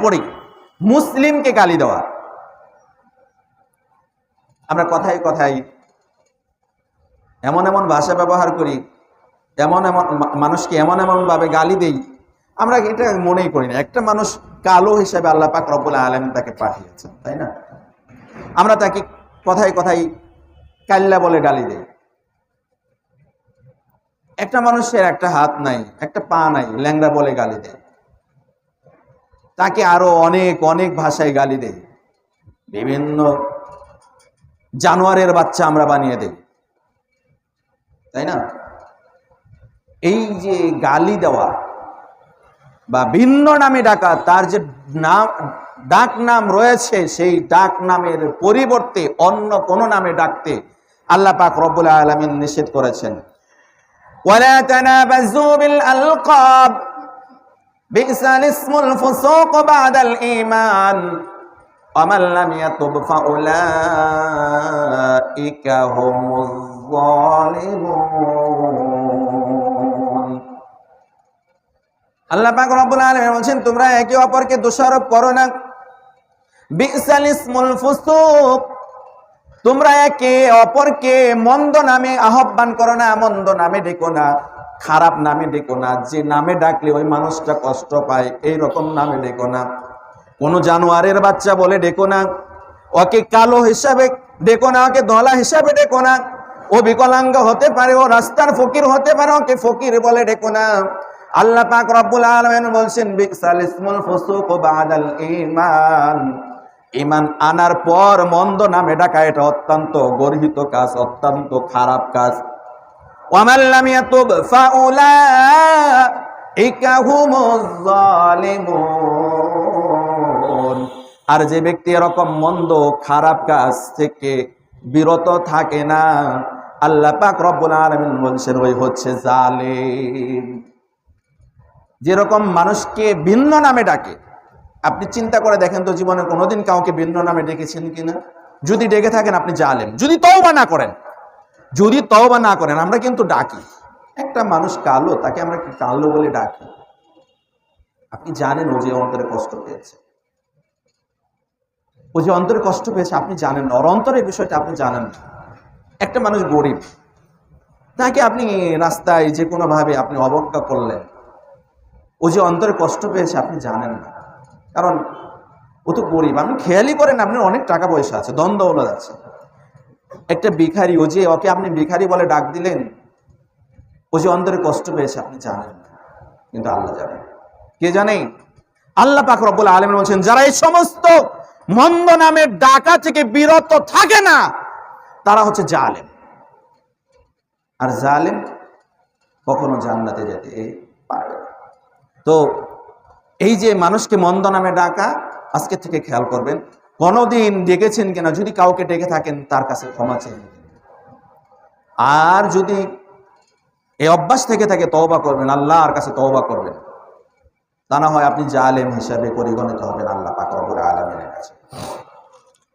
পড়ি মুসলিমকে গালি দেওয়া। আমরা কথায় কথায় এমন এমন ভাষা ব্যবহার করি, এমন এমন মানুষকে এমন এমন ভাবে গালি দেই, আমরা এটা মনেই করি না। একটা মানুষ কালো হিসেবে আল্লাহ পাক রব্বুল আলামিন তাকে পাঠিয়েছেন, তাই না? আমরা তাকে কথায় কথায় কাল্লা বলে গালি দেই। একটা মানুষের একটা হাত নাই, একটা পা নাই, ল্যাংড়া বলে গালি দেয়। তাকে আরো অনেক অনেক ভাষায় গালি দেয়। বিভিন্ন জানোয়ারের বাচ্চা আমরা বানিয়ে দেই, তাই না? এই যে গালি দেওয়া বা ভিন্ন নামে ডাকা, তার যে নাম ডাক নাম রয়েছে, সেই ডাক নামের পরিবর্তে অন্য কোন নামে ডাকতে আল্লাহ পাক রব্বুল আলামিন নিষেধ করেছেন। ওয়ালা তানাবাযু বিল আলকাব বিসাল ইসমুল ফুসুক বাদাল ঈমান ওয়া মান লাম ইয়াতুব ফাউলাইকা হুমুজ যালিমুন। আল্লাহ পাক রব্বুল আলামিন বলেন, তোমরা একে অপরকে দোষারোপ করো না। বিসাল ইসমুল ফুসুক, তোমরা একে অপরকে মন্দ নামে আহ্বান করো না, মন্দ নামে ডেকো না, খারাপ নামে ডেকো না। যে নামে ডাকলে ওই মানুষটা কষ্ট পায় এই রকম নামে ডেকো না। কোন জানোয়ারের বাচ্চা বলে ডেকো না, ওকে কালো হিসাবে ডেকো না, ওকে ধলা হিসাবে ডেকো না। ও বিকলাঙ্গ হতে পারে, ও রাস্তার ফকির হতে পারে, ওকে ফকির বলে ডেকো না। আল্লাহ পাক রব্বুল আলামিন বলছেন, বিসাল ইসমুল ফুসুক বাদাল ঈমান, ঈমান আনার পর মন্দ নামে ডাকা এটা অত্যন্ত গর্হিত কাজ, অত্যন্ত খারাপ কাজ। ওয়া মান লাম ইয়াতুব ফাউলাইকা হুমুজ যালিমুন। আর যে ব্যক্তি এরকম মন্দ খারাপ কাজ থেকে বিরত থাকে না, আল্লাহ পাক রব্বুল আলামিন বলছেন ওই হচ্ছে জালিম। যেরকম মানুষকে ভিন্ন নামে ডাকে, আপনি চিন্তা করে দেখেন তো জীবনে কোনোদিন কাউকে ভিন্ন নামে ডেকেছেন কিনা? যদি ডেকে থাকেন আপনি জালেম, যদি তওবা না করেন। যদি তওবা না করেন, আমরা কিন্তু ডাকি। একটা মানুষ কালো, তাকে আমরা কি কালো বলে ডাকি? আপনি জানেন ও যে অন্তরে কষ্ট পেয়েছে, ও যে অন্তরে কষ্ট পেয়েছে আপনি জানেন না, ওর অন্তরের বিষয়টা আপনি জানেন না। একটা মানুষ গরিব, তাকে আপনি রাস্তায় যে কোনো ভাবে আপনি অবজ্ঞা করলেন, ও যে অন্তরে কষ্ট পেয়েছে আপনি জানেন না, কারণ ও তো গরিব। আপনি খেয়ালই করেন আপনার অনেক টাকা পয়সা আছে, ধন দৌলত আছে। একটা ভিখারি, ও যে ওকে আপনি ভিখারি বলে ডাক দিলেন, ও যে অন্তরে কষ্ট পেয়েছে আপনি জানেন না, কিন্তু আল্লাহ জানেন। কে জানে? আল্লাহ পাক রব্বুল আলামিন বলেন, যারা এই সমস্ত মন্দ নামের ডাকা থেকে বিরত থাকে না, তারা হচ্ছে জালেম। আর জালেম কখনো জান্নাতে যেতে পারবে না। তো এই যে মানুষকে মন্দ নামে ডাকা, আজকে থেকে খেয়াল করবেন, কোনোদিন ডেকেছেন কিনা, যদি কাউকে ডেকে থাকেন তার কাছে ক্ষমা চেয়ে নেবেন। আর যদি এই অভ্যাস থেকে থাকে তওবা করবেন, আল্লাহর কাছে তওবা করবেন, তা না হয় আপনি জালেম হিসাবে পরিগণিত হবেন আল্লাহ পাক রব্বুল আলামিন।